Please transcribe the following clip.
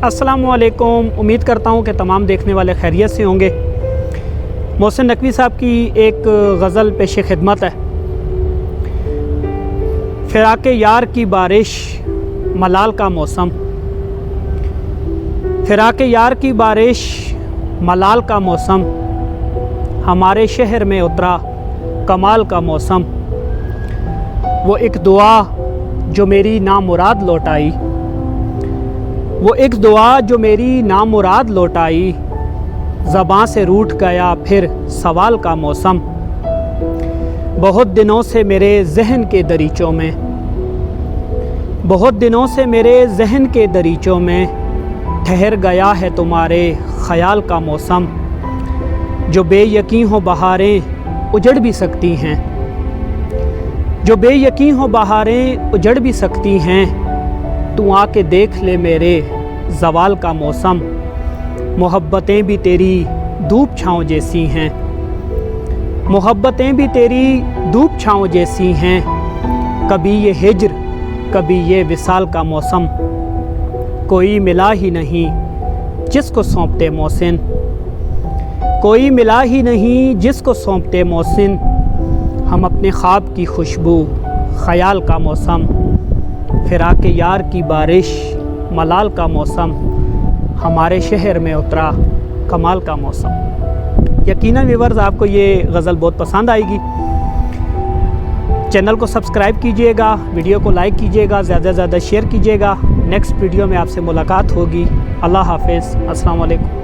अस्सलामुअलैकुम। उम्मीद करता हूँ कि तमाम देखने वाले खैरियत से होंगे। मोहसिन नकवी साहब की एक गज़ल पेश खिदमत है। फ़िराक़े यार की बारिश मलाल का मौसम, फ़िराक़े यार की बारिश मलाल का मौसम, हमारे शहर में उतरा कमाल का मौसम। वो एक दुआ जो मेरी नामुराद लौटाई, वो एक दुआ जो मेरी नामुराद लौटाई, ज़बां से रूठ गया फिर सवाल का मौसम। बहुत दिनों से मेरे जहन के दरीचों में, बहुत दिनों से मेरे जहन के दरीचों में ठहर गया है तुम्हारे ख़याल का मौसम। जो बेयकीन हो बहारें उजड़ भी सकती हैं, जो बेयकीन हो बहारें उजड़ भी सकती हैं, तू आके देख ले मेरे ज़वाल का मौसम। मोहब्बतें भी तेरी धूप छाँव जैसी हैं, मोहब्बतें भी तेरी धूप छाँव जैसी हैं। कभी ये हिज्र कभी ये विसाल का मौसम, कोई मिला ही नहीं जिसको सौंपते मोहसिन, कोई मिला ही नहीं जिसको सौंपते मोहसिन। हम अपने ख्वाब की खुशबू ख़याल का मौसम, फ़िराक़े यार की बारिश मलाल का मौसम, हमारे शहर में उतरा कमाल का मौसम। यकीनन व्यूअर्स आपको ये गज़ल बहुत पसंद आएगी। चैनल को सब्सक्राइब कीजिएगा, वीडियो को लाइक कीजिएगा, ज़्यादा से ज़्यादा शेयर कीजिएगा। नेक्स्ट वीडियो में आपसे मुलाकात होगी। अल्लाह हाफ़िज़। अस्सलाम वालेकुम।